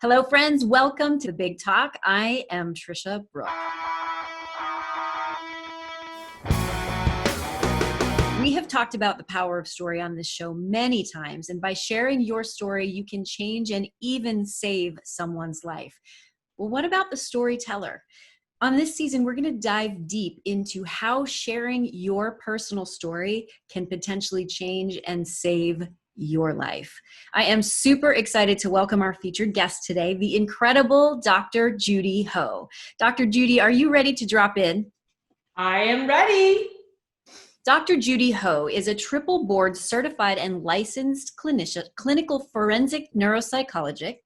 Hello, friends. Welcome to the Big Talk. I am Tricia Brouk. We have talked about the power of story on this show many times, and by sharing your story, you can change and even save someone's life. Well, what about the storyteller? On this season, we're going to dive deep into how sharing your personal story can potentially change and save your life. I am super excited to welcome our featured guest today, the incredible Dr. Judy Ho. Dr. Judy, are you ready to drop in? I am ready. Dr. Judy Ho is a triple board certified and licensed clinical forensic neuropsychologist.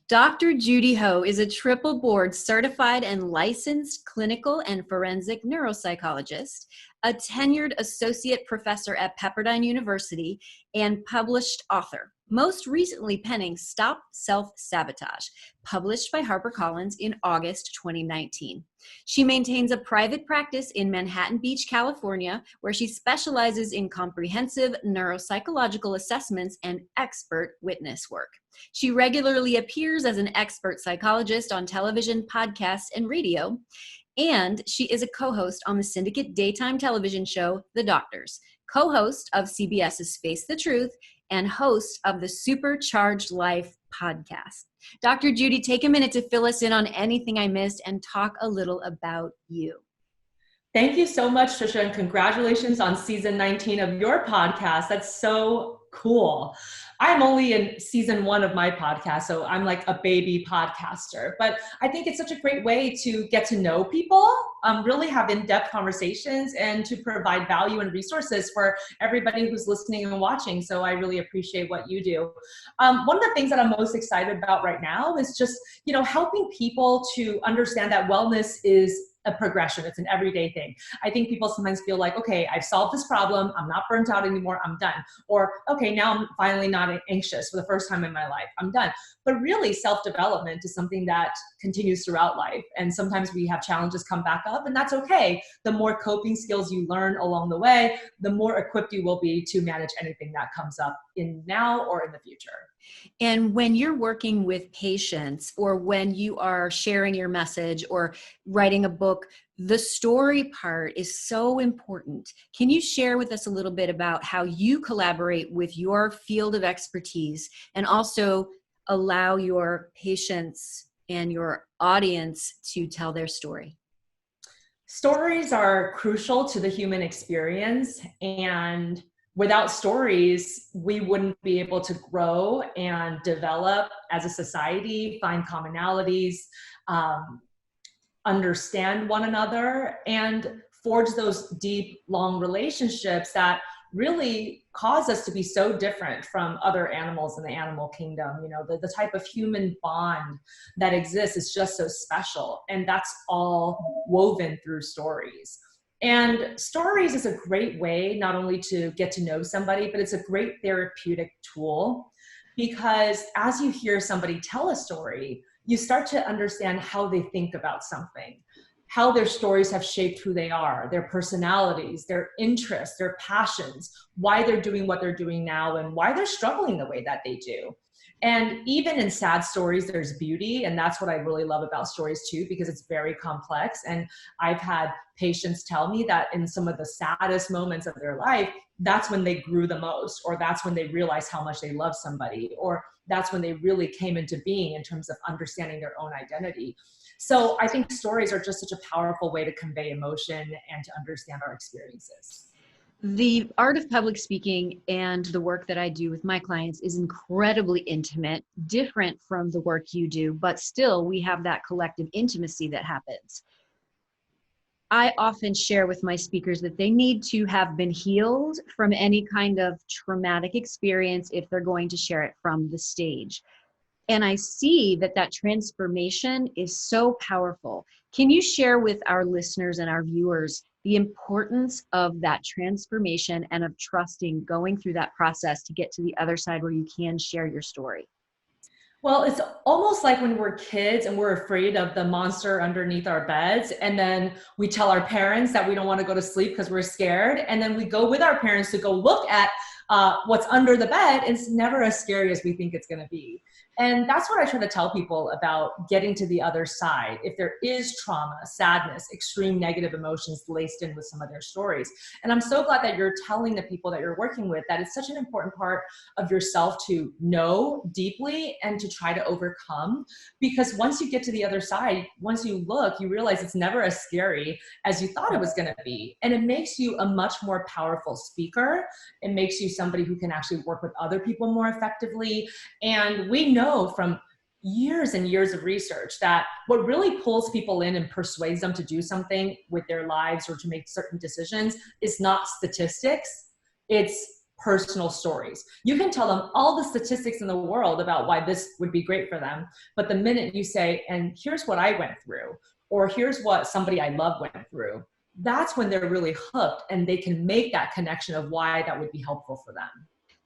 Dr. Judy Ho is a triple board certified and licensed clinical and forensic neuropsychologist, a tenured associate professor at Pepperdine University, and published author, most recently penning Stop Self-Sabotage, published by HarperCollins in August 2019. She maintains a private practice in Manhattan Beach, California, where she specializes in comprehensive neuropsychological assessments and expert witness work. She regularly appears as an expert psychologist on television, podcasts, and radio, and she is a co-host on the syndicate daytime television show, The Doctors, co-host of CBS's Face the Truth, and host of the SuperCharged Life podcast. Dr. Judy, take a minute to fill us in on anything I missed and talk a little about you. Thank you so much, Tricia, and congratulations on season 19 of your podcast. That's so cool. I'm only in season 1 of my podcast, so I'm like a baby podcaster. But I think it's such a great way to get to know people, really have in-depth conversations, and to provide value and resources for everybody who's listening and watching. So I really appreciate what you do. One of the things that I'm most excited about right now is just, helping people to understand that wellness is a progression. It's an everyday thing. I think people sometimes feel like, okay, I've solved this problem. I'm not burnt out anymore. I'm done. Or, okay, now I'm finally not anxious for the first time in my life. I'm done. But really, self-development is something that continues throughout life. And sometimes we have challenges come back up, and that's okay. The more coping skills you learn along the way, the more equipped you will be to manage anything that comes up in now or in the future. And when you're working with patients, or when you are sharing your message or writing a book, the story part is so important. Can you share with us a little bit about how you collaborate with your field of expertise and also allow your patients and your audience to tell their story? Stories are crucial to the human experience, and without stories, we wouldn't be able to grow and develop as a society, find commonalities, understand one another, and forge those deep, long relationships that really cause us to be so different from other animals in the animal kingdom. The type of human bond that exists is just so special, and that's all woven through stories. And stories is a great way not only to get to know somebody, but it's a great therapeutic tool, because as you hear somebody tell a story, you start to understand how they think about something, how their stories have shaped who they are, their personalities, their interests, their passions, why they're doing what they're doing now, and why they're struggling the way that they do. And even in sad stories, there's beauty. And that's what I really love about stories too, because it's very complex. And I've had patients tell me that in some of the saddest moments of their life, that's when they grew the most, or that's when they realized how much they love somebody, or that's when they really came into being in terms of understanding their own identity. So I think stories are just such a powerful way to convey emotion and to understand our experiences. The art of public speaking and the work that I do with my clients is incredibly intimate, different from the work you do, but still we have that collective intimacy that happens. I often share with my speakers that they need to have been healed from any kind of traumatic experience if they're going to share it from the stage. And I see that transformation is so powerful. Can you share with our listeners and our viewers the importance of that transformation and of trusting going through that process to get to the other side where you can share your story? Well, it's almost like when we're kids and we're afraid of the monster underneath our beds, and then we tell our parents that we don't want to go to sleep because we're scared, and then we go with our parents to go look at what's under the bed, and it's never as scary as we think it's going to be. And that's what I try to tell people about getting to the other side. If there is trauma, sadness, extreme negative emotions laced in with some of their stories. And I'm so glad that you're telling the people that you're working with that it's such an important part of yourself to know deeply and to try to overcome. Because once you get to the other side, once you look, you realize it's never as scary as you thought it was going to be. And it makes you a much more powerful speaker. It makes you somebody who can actually work with other people more effectively. And we know from years and years of research that what really pulls people in and persuades them to do something with their lives or to make certain decisions is not statistics, it's personal stories. You can tell them all the statistics in the world about why this would be great for them, but the minute you say, and here's what I went through, or here's what somebody I love went through, that's when they're really hooked and they can make that connection of why that would be helpful for them.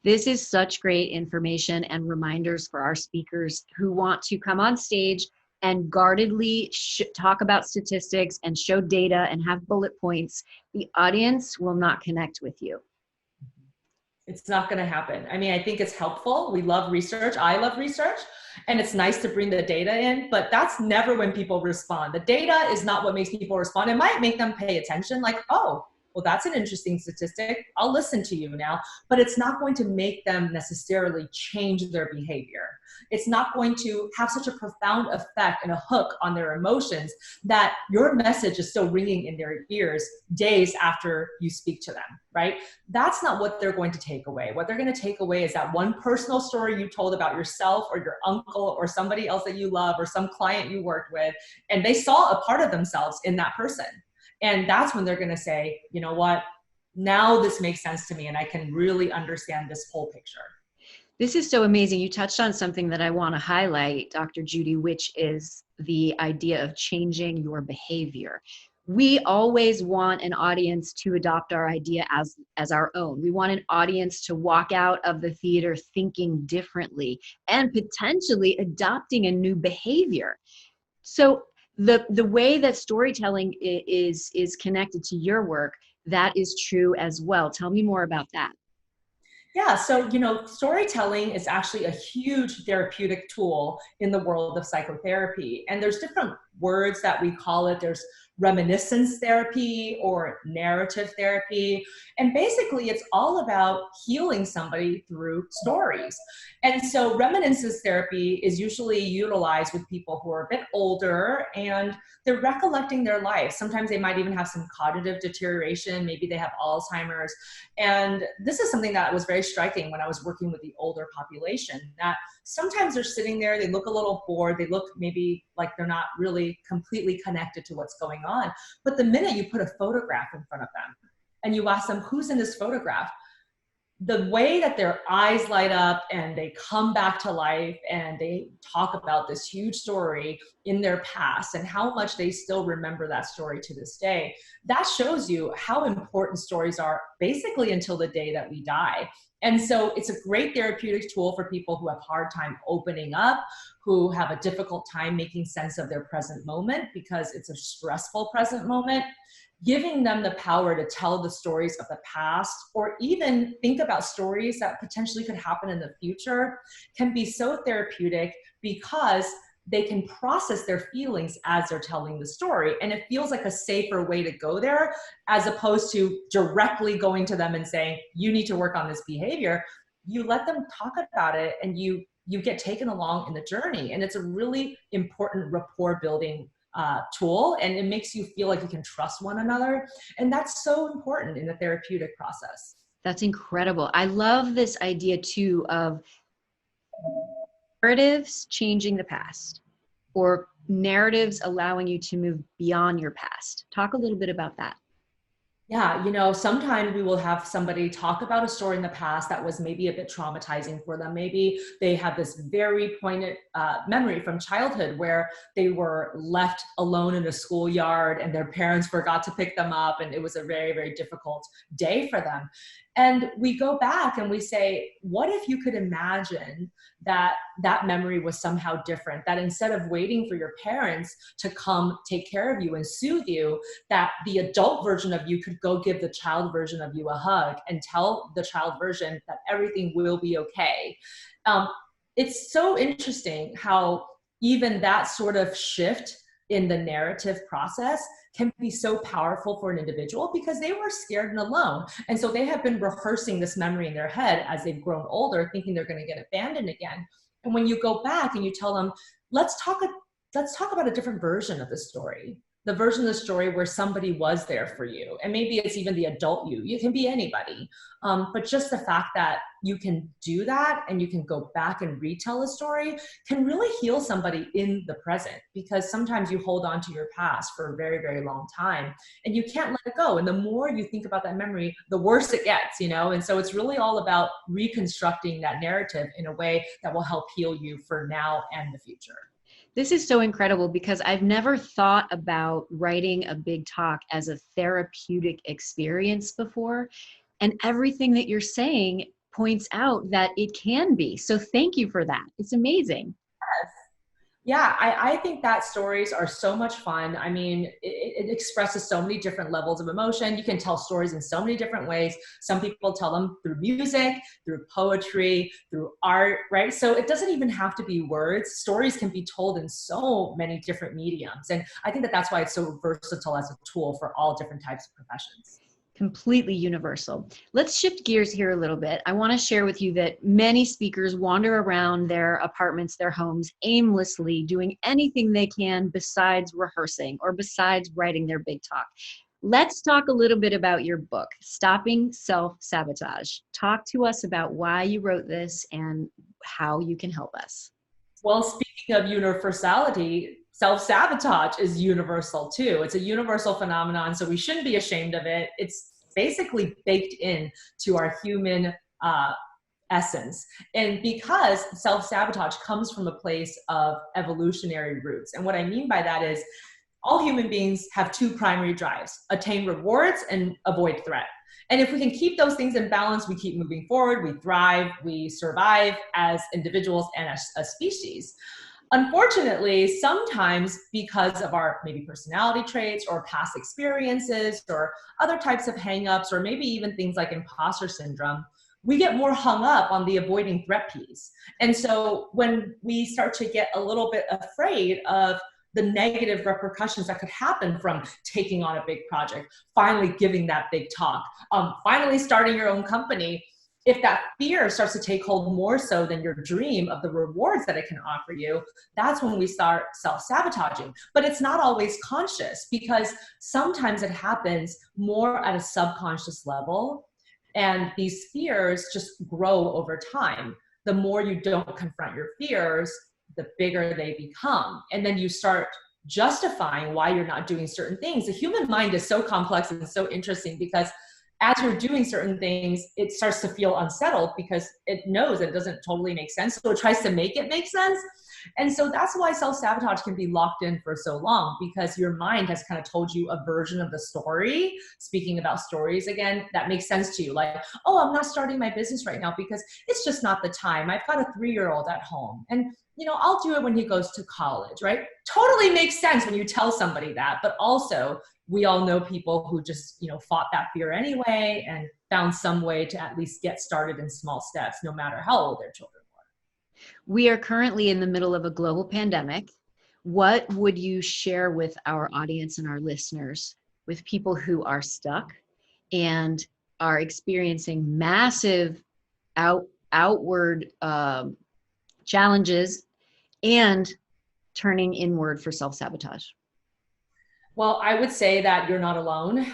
This is such great information and reminders for our speakers who want to come on stage and guardedly talk about statistics and show data and have bullet points. The audience will not connect with you. It's not going to happen. I mean, I think it's helpful. We love research. I love research. And it's nice to bring the data in, but that's never when people respond. The data is not what makes people respond. It might make them pay attention, like, oh, well, that's an interesting statistic. I'll listen to you now, but it's not going to make them necessarily change their behavior. It's not going to have such a profound effect and a hook on their emotions that your message is still ringing in their ears days after you speak to them, right? That's not what they're going to take away. What they're going to take away is that one personal story you told about yourself or your uncle or somebody else that you love or some client you worked with, and they saw a part of themselves in that person. And that's when they're going to say, you know what, now this makes sense to me and I can really understand this whole picture. This is so amazing. You touched on something that I want to highlight, Dr. Judy, which is the idea of changing your behavior. We always want an audience to adopt our idea as our own. We want an audience to walk out of the theater thinking differently and potentially adopting a new behavior. So the way that storytelling is connected to your work, that is true as well. Tell me more about that. Yeah, so, storytelling is actually a huge therapeutic tool in the world of psychotherapy. And there's different words that we call it. There's reminiscence therapy or narrative therapy. And basically, it's all about healing somebody through stories. And so reminiscence therapy is usually utilized with people who are a bit older and they're recollecting their life. Sometimes they might even have some cognitive deterioration. Maybe they have Alzheimer's. And this is something that was very striking when I was working with the older population, that sometimes they're sitting there, they look a little bored, they look maybe like they're not really completely connected to what's going on. But the minute you put a photograph in front of them and you ask them, who's in this photograph? The way that their eyes light up and they come back to life and they talk about this huge story in their past and how much they still remember that story to this day, that shows you how important stories are basically until the day that we die. And so it's a great therapeutic tool for people who have hard time opening up, who have a difficult time making sense of their present moment because it's a stressful present moment. Giving them the power to tell the stories of the past or even think about stories that potentially could happen in the future can be so therapeutic because they can process their feelings as they're telling the story. And it feels like a safer way to go there as opposed to directly going to them and saying, you need to work on this behavior. You let them talk about it and you get taken along in the journey. And it's a really important rapport building tool, and it makes you feel like you can trust one another. And that's so important in the therapeutic process. That's incredible. I love this idea too of narratives changing the past or narratives allowing you to move beyond your past. Talk a little bit about that. Yeah, sometimes we will have somebody talk about a story in the past that was maybe a bit traumatizing for them. Maybe they have this very poignant memory from childhood where they were left alone in a schoolyard and their parents forgot to pick them up, and it was a very, very difficult day for them. And we go back and we say, what if you could imagine that that memory was somehow different, that instead of waiting for your parents to come take care of you and soothe you, that the adult version of you could go give the child version of you a hug and tell the child version that everything will be okay. it's so interesting how even that sort of shift in the narrative process can be so powerful for an individual because they were scared and alone. And so they have been rehearsing this memory in their head as they've grown older, thinking they're going to get abandoned again. And when you go back and you tell them, let's talk about a different version of the story. The version of the story where somebody was there for you. And maybe it's even the adult you. You can be anybody. But just the fact that you can do that and you can go back and retell a story can really heal somebody in the present, because sometimes you hold on to your past for a very, very long time and you can't let it go. And the more you think about that memory, the worse it gets, And so it's really all about reconstructing that narrative in a way that will help heal you for now and the future. This is so incredible because I've never thought about writing a big talk as a therapeutic experience before. And everything that you're saying points out that it can be. So thank you for that. It's amazing. Yeah, I think that stories are so much fun. I mean, it expresses so many different levels of emotion. You can tell stories in so many different ways. Some people tell them through music, through poetry, through art, right? So it doesn't even have to be words. Stories can be told in so many different mediums. And I think that that's why it's so versatile as a tool for all different types of professions. Completely universal. Let's shift gears here a little bit. I want to share with you that many speakers wander around their apartments, their homes, aimlessly doing anything they can besides rehearsing or besides writing their big talk. Let's talk a little bit about your book, Stopping Self-Sabotage. Talk to us about why you wrote this and how you can help us. Well, speaking of universality, self-sabotage is universal too. It's a universal phenomenon, so we shouldn't be ashamed of it. It's basically baked in to our human essence. And because self-sabotage comes from a place of evolutionary roots. And what I mean by that is all human beings have two primary drives: attain rewards and avoid threat. And if we can keep those things in balance, we keep moving forward, we thrive, we survive as individuals and as a species. Unfortunately, sometimes because of our maybe personality traits or past experiences or other types of hangups, or maybe even things like imposter syndrome, we get more hung up on the avoiding threat piece. And so when we start to get a little bit afraid of the negative repercussions that could happen from taking on a big project, finally giving that big talk, finally starting your own company, if that fear starts to take hold more so than your dream of the rewards that it can offer you, that's when we start self-sabotaging. But it's not always conscious, because sometimes it happens more at a subconscious level, and these fears just grow over time. The more you don't confront your fears, the bigger they become. And then you start justifying why you're not doing certain things. The human mind is so complex and so interesting, because as you're doing certain things, it starts to feel unsettled because it knows it doesn't totally make sense. So it tries to make it make sense. And so that's why self-sabotage can be locked in for so long, because your mind has kind of told you a version of the story. Speaking about stories again, that makes sense to you. Like, oh, I'm not starting my business right now because it's just not the time. I've got a 3-year-old at home, and I'll do it when he goes to college, right? Totally makes sense when you tell somebody that. But also, we all know people who just, fought that fear anyway and found some way to at least get started in small steps, no matter how old their children were. We are currently in the middle of a global pandemic. What would you share with our audience and our listeners, with people who are stuck and are experiencing massive outward challenges and turning inward for self-sabotage? Well, I would say that you're not alone.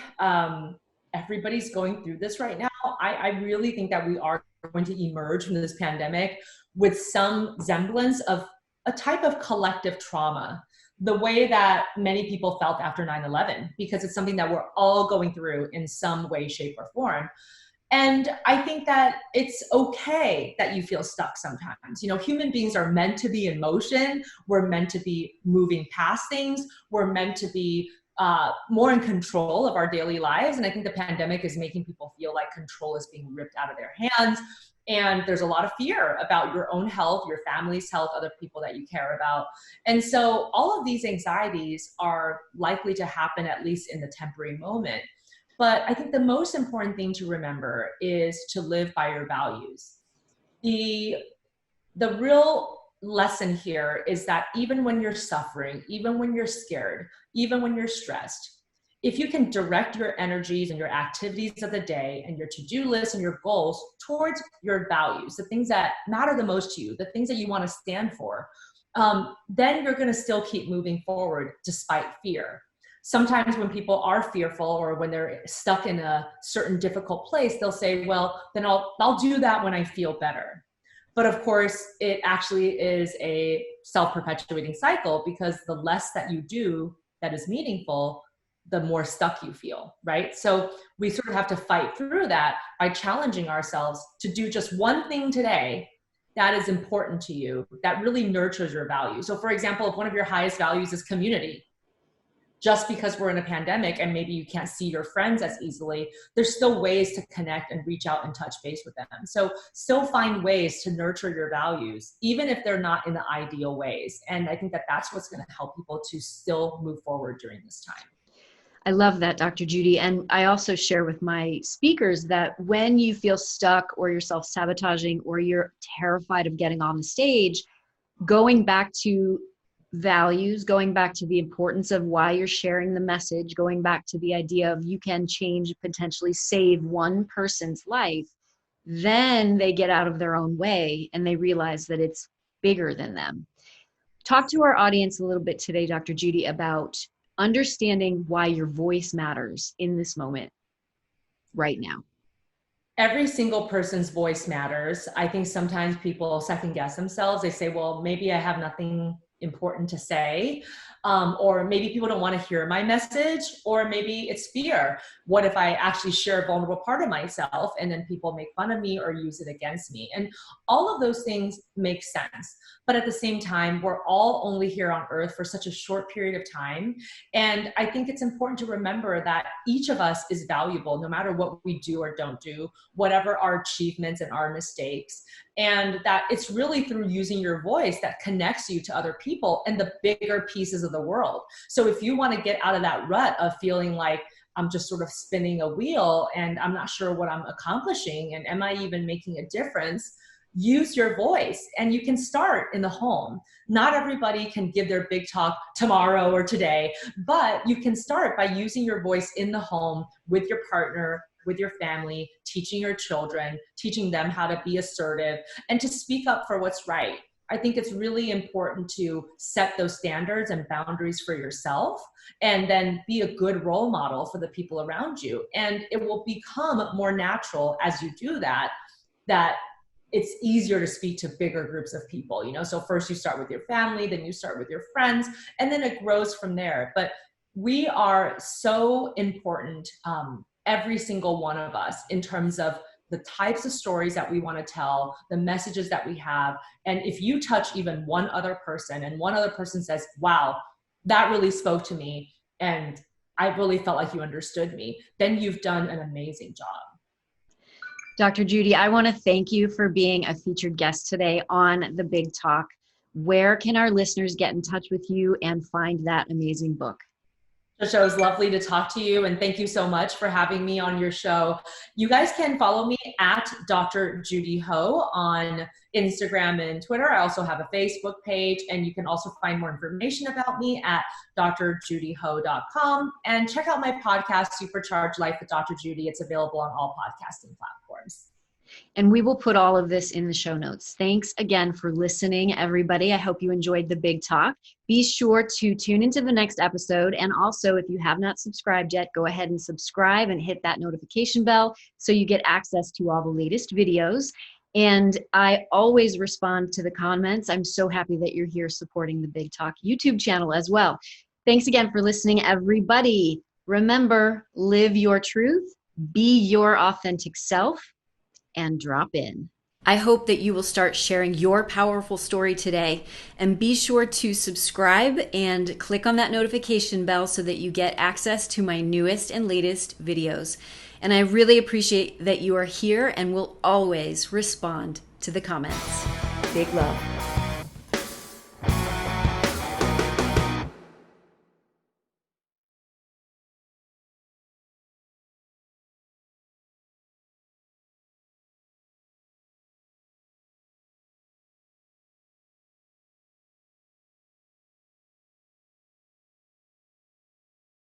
Everybody's going through this right now. I really think that we are going to emerge from this pandemic with some semblance of a type of collective trauma, the way that many people felt after 9/11, because it's something that we're all going through in some way, shape, or form. And I think that it's okay that you feel stuck sometimes. Human beings are meant to be in motion. We're meant to be moving past things. We're meant to be more in control of our daily lives. And I think the pandemic is making people feel like control is being ripped out of their hands. And there's a lot of fear about your own health, your family's health, other people that you care about. And so all of these anxieties are likely to happen, at least in the temporary moment. But I think the most important thing to remember is to live by your values. The the real lesson here is that even when you're suffering, even when you're scared, even when you're stressed, if you can direct your energies and your activities of the day and your to-do list and your goals towards your values, the things that matter the most to you, the things that you want to stand for, then you're going to still keep moving forward despite fear. Sometimes when people are fearful or when they're stuck in a certain difficult place, they'll say, well, then I'll do that when I feel better. But of course, it actually is a self-perpetuating cycle, because the less that you do that is meaningful, the more stuck you feel, right? So we sort of have to fight through that by challenging ourselves to do just one thing today that is important to you, that really nurtures your values. So for example, if one of your highest values is community, just because we're in a pandemic and maybe you can't see your friends as easily, there's still ways to connect and reach out and touch base with them. So still find ways to nurture your values, even if they're not in the ideal ways. And I think that that's what's going to help people to still move forward during this time. I love that, Dr. Judy. And I also share with my speakers that when you feel stuck or you're self-sabotaging or you're terrified of getting on the stage, going back to values, going back to the importance of why you're sharing the message, going back to the idea of you can change, potentially save one person's life, then they get out of their own way and they realize that it's bigger than them. Talk to our audience a little bit today, Dr. Judy, about understanding why your voice matters in this moment right now. Every single person's voice matters. I think sometimes people second guess themselves. They say, well, maybe I have nothing important to say, or maybe people don't want to hear my message, or maybe it's fear. What if I actually share a vulnerable part of myself and then people make fun of me or use it against me? And all of those things make sense. But at the same time, we're all only here on earth for such a short period of time. And I think it's important to remember that each of us is valuable, no matter what we do or don't do, whatever our achievements and our mistakes. And that it's really through using your voice that connects you to other people and the bigger pieces of the world. So if you want to get out of that rut of feeling like I'm just sort of spinning a wheel and I'm not sure what I'm accomplishing and am I even making a difference, use your voice. And you can start in the home. Not everybody can give their big talk tomorrow or today, but you can start by using your voice in the home with your partner, with your family, teaching your children, teaching them how to be assertive and to speak up for what's right. I think it's really important to set those standards and boundaries for yourself and then be a good role model for the people around you. And it will become more natural as you do that, that it's easier to speak to bigger groups of people, you know? So first you start with your family, then you start with your friends, and then it grows from there. But we are so important, every single one of us, in terms of the types of stories that we want to tell, the messages that we have. And if you touch even one other person and one other person says, wow, that really spoke to me and I really felt like you understood me, then you've done an amazing job. Dr. Judy, I want to thank you for being a featured guest today on The Big Talk. Where can our listeners get in touch with you and find that amazing book? Tricia, it was lovely to talk to you, and thank you so much for having me on your show. You guys can follow me at Dr. Judy Ho on Instagram and Twitter. I also have a Facebook page, and you can also find more information about me at drjudyho.com. And check out my podcast, SuperCharged Life with Dr. Judy. It's available on all podcasting platforms. And we will put all of this in the show notes. Thanks again for listening, everybody. I hope you enjoyed the big talk. Be sure to tune into the next episode. And also, if you have not subscribed yet, go ahead and subscribe and hit that notification bell so you get access to all the latest videos. And I always respond to the comments. I'm so happy that you're here supporting the Big Talk YouTube channel as well. Thanks again for listening, everybody. Remember, live your truth, be your authentic self, and drop in. I hope that you will start sharing your powerful story today, and be sure to subscribe and click on that notification bell so that you get access to my newest and latest videos. And I really appreciate that you are here and will always respond to the comments. Big love.